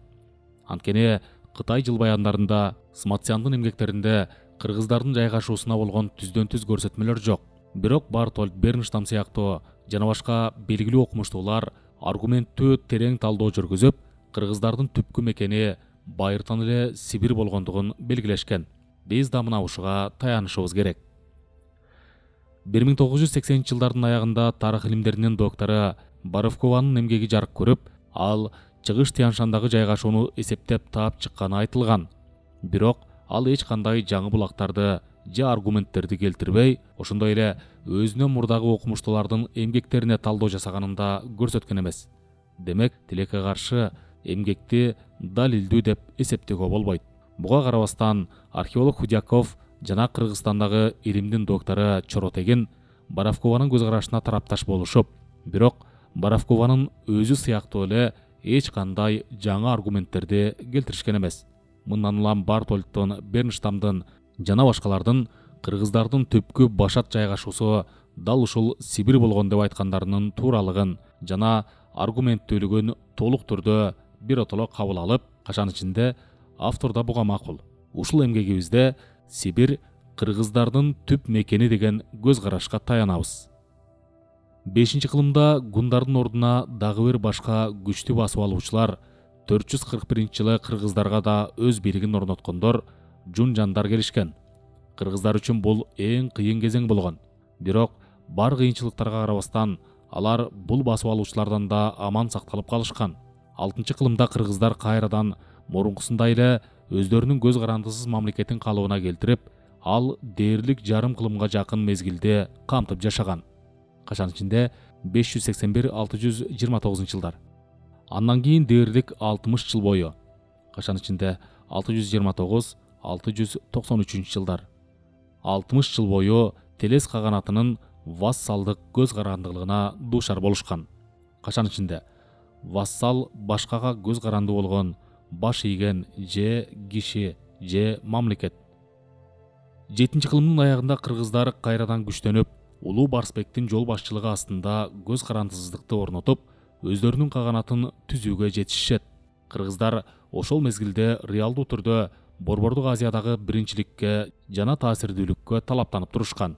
Анткени Кытай жыл баяндарында, Сматсяндын эмгектеринде кыргыздардын жайгашуусуна болгон түздөн түз көрсөтмөлөр жок. Бирок Бартольд Бернштам сыяктуу жана башка белгилүү окумуштуулар аргументтүү терең талдоо жүргүзүп, кыргыздардын түпкү мекени байыртан эле Сибир болгондугун белгилешкен. Биз да мына ушуга таянышыбыз керек. 1980-жылдардын аягында тарых илимдеринин доктору Боровкованын эмгеги жарык көрүп, ал Чыгыш Тянь-Шандагы жайгашууну эсептеп таап чыкканы айтылган. Бирок ал эч кандай жаңы булактарды же аргументтерди келтирбей, ошондой эле өзүнөн мурдагы окумуштуулардын эмгектерине талдоо жасаганын да көрсөткөн эмес. Демек, тилекке каршы эмгекти далилдүү деп эсептөөгө болбойт. Буга карабастан археолог Худяков жана Кыргызстандагы илимдин доктору Чоротегин Боровкованын көз карашына тарапташ болушуп, бирок Боровкованын өзү сыяктуу эле эч кандай жаңы аргументтерди келтиришкен эмес. Мындан улам Бартольдтон, Бернштамдын жана башкалардын кыргыздардын түпкү башат жайгашуусу дал ушул Сибир болгон деп айткандарынын тууралыгын жана аргументтүүлүгүн толук түрдө биротоло кабыл алып, кашан ичинде автор да буга макул. Ушул эмгегибизде Сибир кыргыздардын түп мекени деген көз карашка таянабыз. 5-кылымда гундардын ордуна дагы бир башка күчтүү басып алуучулар 441-жылы кыргыздарга да өз бийлигин орноткондор жунжандар келишкен. Кыргыздар үчүн бул эң кыйын кезең болгон. Бирок бар кыйынчылыктарга карабастан алар бул басып алуучулардан да аман сакталып калышкан. 6-кылымда кыргыздар кайрадан мурункусундай эле өздөрүнүн көз карандысыз мамлекетин калыбына келтирип, ал дээрлик жарым кылымга жакын мезгилде камтып жашаган. Кашан ичинде 581-629 жылдар. Андан кийин дээрлик 60 жыл бою. Кашан ичинде 629-693 жылдар. 60 жыл бою Телес каганатынын вассалдык көз карандылыгына дуушар болушкан. Кашан ичинде вассал башкага көз каранды болгон, баш ийген же киши же мамлекет. 7-кылымдын аягында кыргыздар кайрадан күчтөнүп, Улуу Барсбектин жол башчылыгы астында көз карандысыздыкты орнотуп, өздөрүнүн каганатын түзүүгө жетишет. Кыргыздар ошол мезгилде реалдуу түрдө Борбордук Азиядагы биринчиликке жана таасирдүүлүккө талаптанып турушкан.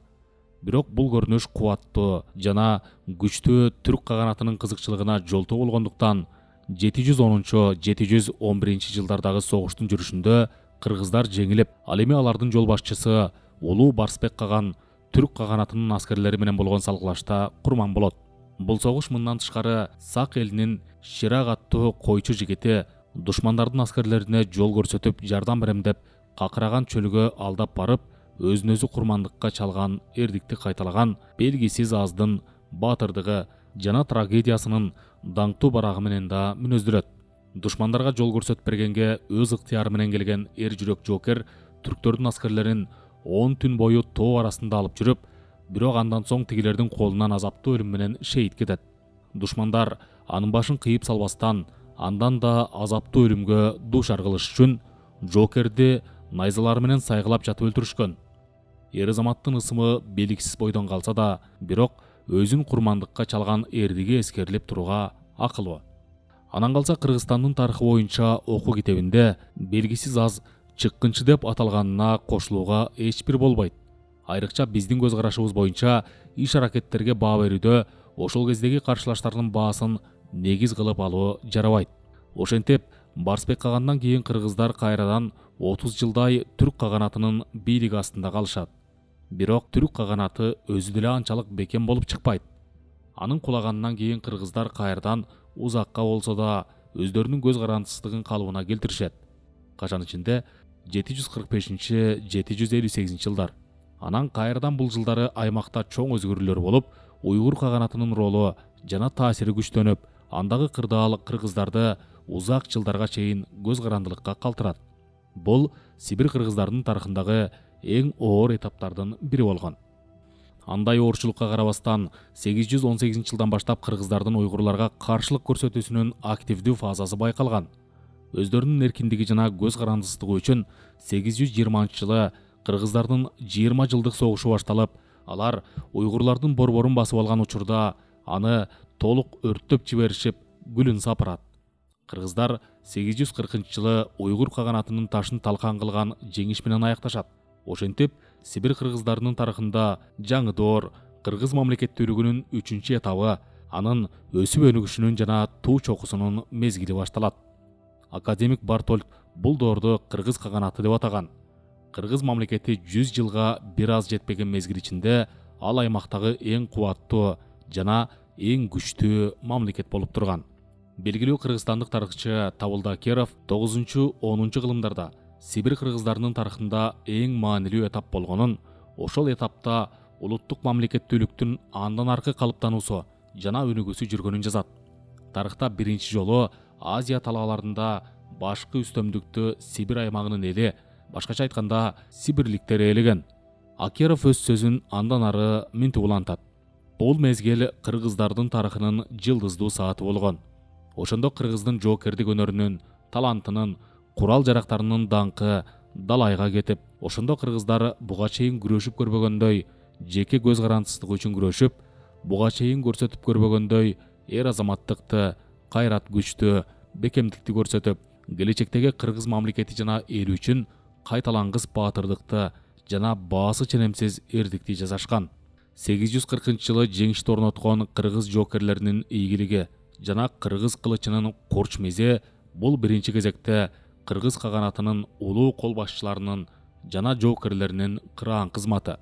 Бирок бул көрүнүш кубаттуу жана күчтүү түрк каганатынын кызыкчылыгына жолтоо болгондуктан 710-711 жылдардагы согуштун жүрүшүндө кыргыздар жеңилип, ал эми алардын жол башчысы Улуу Барсбек каган түрк каганатынын аскерлери менен болгон салгылашта курман болот. Бул согуш мындан тышкары Сак элинин Ширак аттуу койчу жигити душмандардын аскерлерине жол көрсөтүп, жардам берем деп какыраган чөлгө алдап барып, өзүн өзү курмандыкка чалган эрдикти кайталаган белгисиз аздын баатырдыгы жана трагедиясынын даңктуу барагы менен да мүнөздөлөт. Душмандарга жол көрсөтүп бергенге өз ыктыяры менен келген эр жүрөк Жокер түрктөрдүн аскерлерин 10 түн бою тоо арасында алып жүрүп, бирок андан соң тигилердин колунан азаптуу өлүм менен шейит кетет. Душмандар анын башын кыйып салбастан, андан да азаптуу өлүмгө дуушар кылыш үчүн Жокерди найзалары менен сайгылап жатып өлтүрүшкөн. Эр азаматтын ысымы белгисиз бойдон калса да, бирок өзүн курмандыкка чалган эрдиги эскерилип турууга акылуу. Анан калса Кыргызстандын тарыхы боюнча окуу китебинде белгисиз аз чыккынчы деп аталганына кошулууга эч бир болбойт. Айрыкча биздин көз карашыбыз боюнча иш аракеттерге баа берүүдө ошол кездеги каршылаштардын баасын негиз кылып алуу жарабайт. Ошентип, Барсбек кагандан кийин кыргыздар кайрадан 30 жылдай түрк каганатынын бийлиги астында калышат. Бирок түрк каганаты өзү деле анчалык бекем болуп чыкпайт. Анын кулаганынан кийин кыргыздар кайрадан узакка болсо да өздөрүнүн көз карандысыздыгын калыбына келтиришет. Кашан ичинде 745-758 жылдар. Анан кайрадан бул жылдары аймакта чоң өзгөрүүлөр болуп, уйгур каганатынын ролу жана таасири күчтөнүп, андагы кырдаал кыргыздарды узак жылдарга чейин көз карандылыкка калтырат. Бул Сибир кыргыздардын тарыхындагы эң оор этаптардын бири болгон. Андай оорчулукка карабастан 818 жылдан баштап кыргыздардын уйгурларга каршылык көрсөтүүсүнүн активдүү фазасы байкалган. Өздөрүнүн эркиндиги жана көз карандысыздыгы үчүн 820 жылы кыргыздардын 20 жылдык согушу башталып, алар уйгурлардын борборун басып алган учурда аны толук өрттөп жиберишип, гүлүн сапырат. Кыргыздар 840 жылы уйгур каганатынын ташын талкан кылган жеңиш менен аякташат. Ошентип, Сибир кыргыздарынын тарыхында жаңы доор кыргыз мамлекеттүүлүгүнүн 3-чү этабы, анын өсүп өнүгүшүнүн жана туу чокусунун мезгили башталат. Академик Бартольд бул доорду кыргыз каганаты деп атаган. Кыргыз мамлекети 100 жылга бир аз жетпеген мезгил ичинде ал аймактагы эң кубаттуу жана эң күчтүү мамлекет болуп турган. Белгилүү кыргызстандык тарыхчы Табылда Керов 9-10 кылымдарда Сибир кыргыздарынын тарыхында эң маанилүү этап болгонун, ошол этапта улуттук мамлекеттүүлүктүн андан аркы калыптануусу жана өнүгүүсү жүргөнүн жазат. Тарыхта биринчи жолу Азия талааларында башкы үстөмдүктү Сибир аймагынын эли, башкача айтканда сибирликтер ээлеген. Акеров өз сөзүн андан ары мынтип улантат. Бул мезгил кыргыздардын тарыхынын жылдыздуу сааты болгон. Ошондо кыргыздын жоокердик өнөрүнүн, талантынын, курал жарактарынын даңкы далайга кетип, ошондо кыргыздар буга чейин күрөшүп көрбөгөндөй жеке көз карандысыздык үчүн күрөшүп, буга чейин көрсөтүп көрбөгөндөй эр азаматтыкты, кайрат күчтү, бекемдикти көрсөтүп, келечектеги кыргыз мамлекети жана эли үчүн кайталангыс баатырдыкты жана баасы ченемсиз эрдикти жасашкан. 840-жылы жеңишти орноткон кыргыз жоокерлеринин ийгилиги жана кыргыз кылычынын корч мезе бул биринчи кезекте кыргыз каганатынын улуу кол башчыларынын жана жоокерлеринин кыраан кызматы.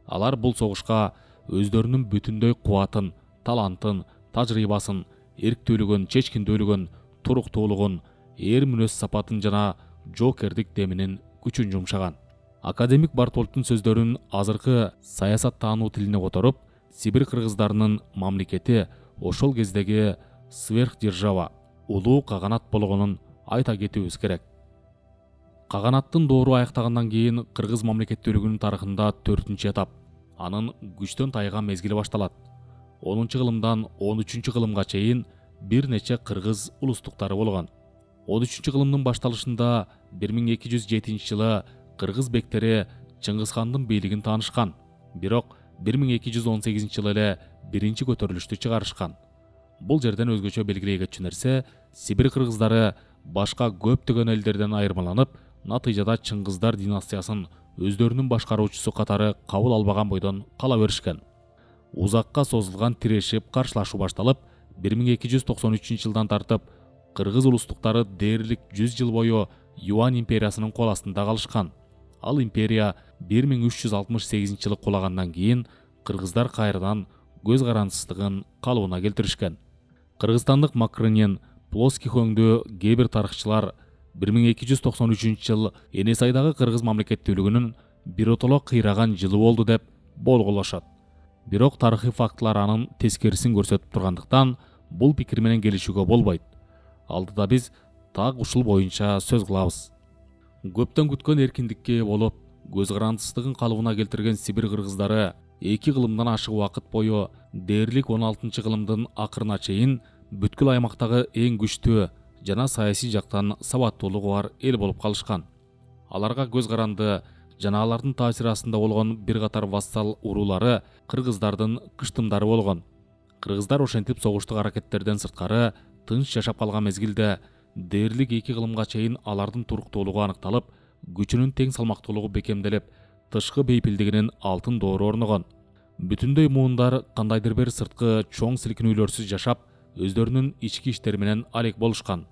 Алар бул согушка өздөрүнүн бүтүндөй кубатын, талантын, тажрыйбасын, эрктүүлүгүн, чечкиндүүлүгүн, туруктуулугун, эр мүнөз сапатын жана жоокердик деминин күчүн жумшаган. Академик Бартолттун сөздөрүн азыркы саясаттануу тилине которуп, Сибир кыргыздарынын мамлекети ошол кездеги сверхдержава, улуу каганат болгонун айта кетүүбүз керек. Каганаттын доору аяктагандан кийин кыргыз мамлекеттүүлүгүнүн тарыхында 4-этап, анын күчтөн тайган мезгили башталат. 10-кылымдан 13-кылымга чейин бир нече кыргыз улустуктары болгон. 13-кылымдын башталышында 1207-жылы кыргыз бектери Чыңгызхандын бийлигин таанышкан. Бирок 1218-жылы эле биринчи көтөрүлүштү чыгарышкан. Бул жерден өзгөчө белгилей кетчү нерсе, Сибир кыргыздары башка көптөгөн элдерден айырмаланып, натыйжада Чыңгыздар династиясын өздөрүнүн башкаруучусу катары кабыл албаган бойдон кала беришкен. Узакка созулган тирешип каршылашуу башталып, 1293-жылдан тартып кыргыз улустуктары дээрлик 100 жыл бою Юан империясынын кол астында калышкан. Ал империя 1368-жылы кулагандан кийин кыргыздар кайрадан көз карандысыздыгын калыбына келтиришкен. Кыргызстандык Макрынин, Плоских өңдүү кээ бир тарыхчылар 1293-жыл Энесайдагы кыргыз мамлекеттүүлүгүнүн биротоло кыйраган жылы болду деп болгулашат. Бирок тарыхый фактылар анын тескерисин көрсөтүп тургандыктан бул пикир менен келишүүгө болбойт. Алдыда биз так ушул боюнча сөз кылабыз. Көптөн күткөн эркиндикке ээ болуп, көз карандысыздыгын калыбына келтирген Сибир кыргыздары 2 кылымдан ашык убакыт бою дээрлик 16-кылымдын акырына чейин бүткүл аймактагы эң күчтүү жана саясий жактан сабаттуулугу бар эл болуп калышкан. Аларга көз каранды жана алардын таасири астында болгон бир катар вассал уруулары кыргыздардын кыштымдары болгон. Кыргыздар ошентип согуштук аракеттерден сырткары тынч жашап калган мезгилде дээрлик 2 кылымга чейин алардын туруктуулугу аныкталып, күчүнүн тең салмактуулугу бекемделип, тышкы бейпилдигинин алтын доору орногон. Бүтүндөй муундар кандайдыр бир сырткы чоң силкинүүлөрсүз жашап, өздөрүнүн ички иштери менен алек болушкан.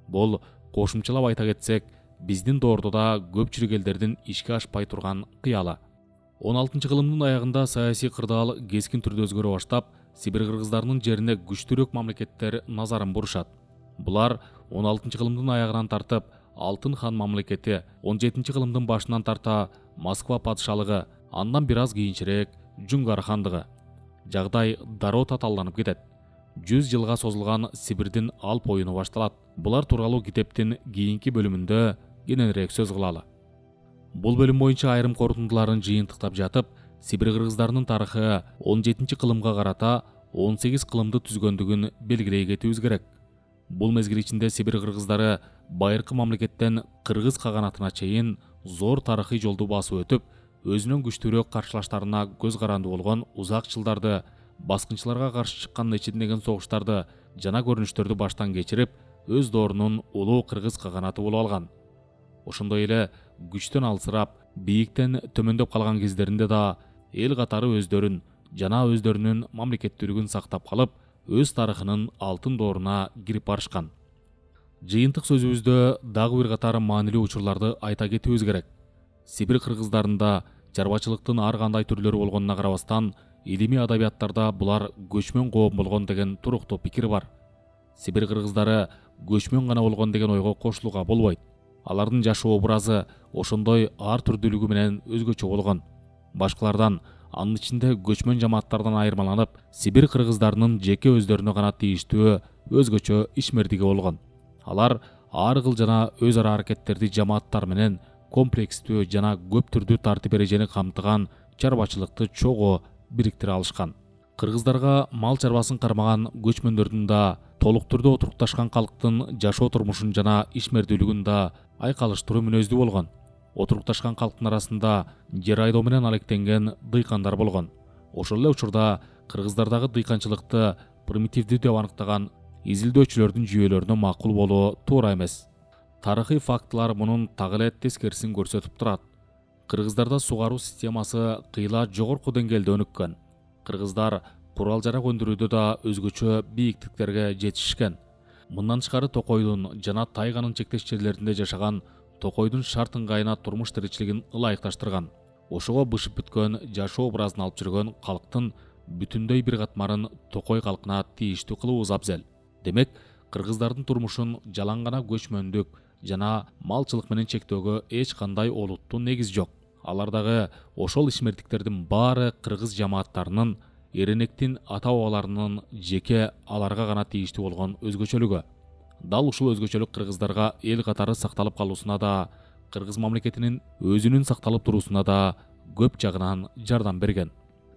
Бул кошумчалап айта кетсек, биздин доордо да көпчүлүк элдердин ишке ашпай турган кыялы. 16-кылымдын аягында саясий кырдаал кескин түрдө өзгөрө баштап, Сибир кыргыздарынын жерине күчтүүрөөк мамлекеттер назарын бурушат. Булар 16-кылымдын аягынан тартып Алтын хан мамлекети, 17-кылымдын башынан тарта Москва падышалыгы, андан бир аз кийинчерээк Жунгар хандыгы. Жагдай дароо татааланып кетет. 100 жылга созулган Сибирдин алп оюну башталат. Булар тууралуу китептин кийинки бөлүмүндө кененирээк сөз кылалы. Бул бөлүм боюнча айрым корутундуларын жыйынтыктап жатып, Сибир кыргыздарынын тарыхы 17-кылымга карата 18 кылымды түзгөндүгүн белгилей кетүүбүз керек. Бул мезгил ичинде Сибир кыргыздары байыркы мамлекеттен кыргыз каганатына чейин зор тарыхый жолду басып өтүп, өзүнүн күчтүүрөөк каршылаштарына көз каранды болгон узак жылдарды, баскынчыларга каршы чыккан нечендеген согуштарды жана көрүнүштөрдү баштан кечирип, өз доорунун улуу кыргыз каганаты болуп алган. Ошондой эле күчтөн алсырап, бийиктен төмөндөп калган кездеринде да эл катары өздөрүн жана өздөрүнүн мамлекеттүүлүгүн сактап калып, өз тарыхынын алтын дооруна кирип барышкан. Жыйынтык сөзүбүздө дагы бир катар маанилүү учурларды айта кетүүбүз керек. Сибир кыргыздарында чарбачылыктын ар кандай түрлөрү болгонуна карабастан, илимий адабияттарда булар көчмөн коом болгон деген туруктуу пикир бар. Сибир кыргыздары көчмөн гана болгон деген ойго кошулууга болбойт. Алардын жашоо образы ошондой ар түрдүүлүгү менен өзгөчө болгон. Башкалардан, анын ичинде көчмөн жамааттардан айырмаланып, Сибир кыргыздарынын жеке өздөрүнө гана тийиштүү өзгөчө ишмердиги болгон. Алар ар кыл жана өз ара аракеттерди жамааттар менен комплекстүү жана көп түрдүү тартип эрежени камтыган чарбачылыкты чогуу бириктире алышкан. Кыргыздарга мал чарбасын кармаган көчмөндөрдүн да толук түрдө отурукташкан калктын жашоо турмушун жана ишмердүүлүгүн да айкалыштыруу мүнөздүү болгон. отурукташкан калктын арасында жер айдоо менен алектенген дыйкандар болгон. Ошол эле учурда кыргыздардагы дыйканчылыкты примитивдүү деп аныктаган изилдөөчүлөрдүн жүйөлөрүнө макул болуу туура эмес. Тарыхый фактылар мунун так эле тескерисин көрсөтүп турат. Кыргыздарда сугаруу системасы кыйла жогорку деңгээлде өнүккөн. Кыргыздар курал жарак өндүрүүдө да өзгөчө бийиктиктерге жетишкен. Мындан тышкары Токойдун жана тайганын чектеш жерлеринде жашаган Токойдун шарт ыңгайына турмуш тиричилигин ылайыкташтырган. Ошого бышып бүткөн жашоо образын алып жүргөн калктын бүтүндөй бир катмарын Токой калкына тийиштүү кылуубуз абзел. Демек, кыргыздардын турмушун жалаң гана көчмөндүк жана малчылык менен чектөөгө эч кандай олуттуу негиз жок. Алардагы ошол ишмердиктердин баары кыргыз жамааттарынын, эренектин ата-бабаларынын жеке аларга гана тийиштүү болгон өзгөчөлүгү. Дал ушул өзгөчөлүк кыргыздарга эл катары сакталып калуусуна да, кыргыз мамлекетинин өзүнүн сакталып туруусуна да көп жагынан жардам берген.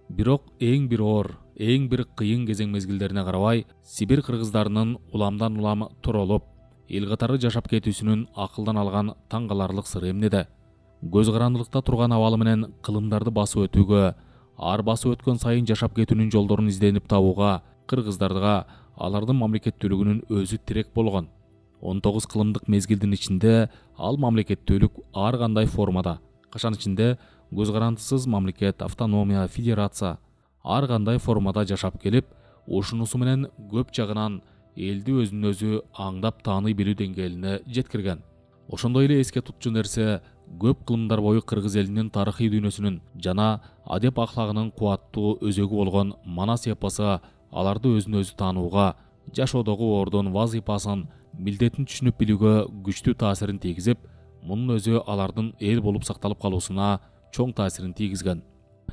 Бирок эң бир оор, эң бир кыйын кезең мезгилдерине карабай, Сибир кыргыздарынын уламдан улам туролуп, эл катары жашап кетүүсүнүн акылдан алган таң каларлык сыры эмнеде? Көз карандылыкта турган абалы менен кылымдарды басып өтүүгө, ар басып өткөн сайын жашап кетүүнүн жолдорун изденип табууга кыргыздарга алардын мамлекеттүүлүгүнүн өзү тирек болгон. 19 кылымдык мезгилдин ичинде ал мамлекеттүүлүк ар кандай формада, кашан ичинде көз карандысыз мамлекет, автономия, федерация ар кандай формада жашап келип, ушунусу менен көп жагынан элди өзүнөн өзү аңдап тааный билүү деңгээлине жеткирген. Ошондой эле эске тутчу нерсе, көп кылымдар бою кыргыз элинин тарыхый дүйнөсүнүн жана адеп аклагынын кубаттуу өзөгү болгон Манас эпосу аларды өзүнөн өзү таанууга, жашоодогу ордун, вазыйпасын, милдетин түшүнүп билүүгө күчтүү таасирин тийгизип, мунун өзү алардын эл болуп сакталып калуусуна чоң таасирин тийгизген.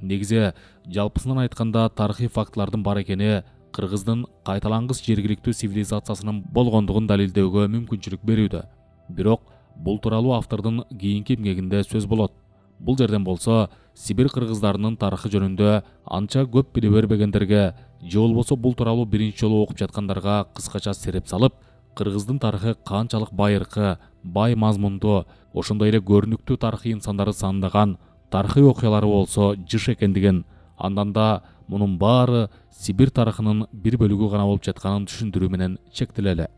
Негизи, жалпысынан айтканда тарыхый фактылардын бар экени кыргыздын кайталангыс жергиликтүү цивилизациясынын болгондугун далилдөөгө мүмкүнчүлүк берүүдө. Бирок бул тууралуу автордун кийинки эмгегинде сөз болот. Бул жерден болсо, Сибир кыргыздарынын тарыхы жөнүндө анча көп биле бербегендерге, же болбосо бул тууралуу биринчи жолу окуп жаткандарга кыскача сереп салып, кыргыздын тарыхы канчалык байыркы, бай мазмундуу, ошондой эле көрүнүктүү тарыхый инсандары сандаган, тарыхый окуялары болсо жыш экендигин, андан да мунун баары Сибир тарыхынын бир бөлүгү гана болуп жатканын түшүндүрүү менен чектелели.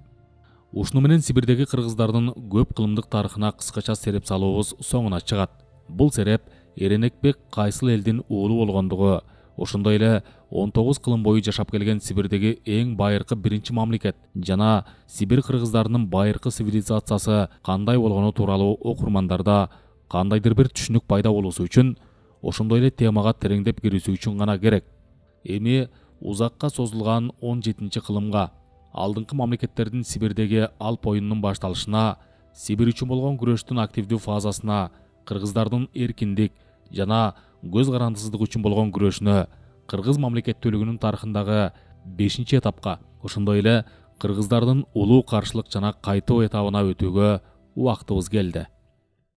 Ушуну менен Сибирдеги кыргыздардын көп кылымдык тарыхына кыскача сереп салуубуз соңуна чыгат. Бул сереп Эренекбек кайсыл элдин уулу болгондугу, ошондой эле 19 кылым бою жашап келген Сибирдеги эң байыркы биринчи мамлекет жана Сибир кыргыздарынын байыркы цивилизациясы кандай болгону тууралуу окурмандарда кандайдыр бир түшүнүк пайда болуусу үчүн, ошондой эле темага тереңдеп кирүүсү үчүн гана керек. Эми узакка созулган 17 кылымга, алдыңкы мамлекеттердин Сибирдеги алп оюнунун башталышына, Сибир үчүн болгон күрөштүн активдүү фазасына, кыргыздардын эркиндик жана көз карандысыздык үчүн болгон күрөшүнө, кыргыз мамлекеттүүлүгүнүн тарыхындагы 5-этапка, ошондой эле кыргыздардын улуу каршылык жана кайтуу этабына өтүүгө убактыбыз келди.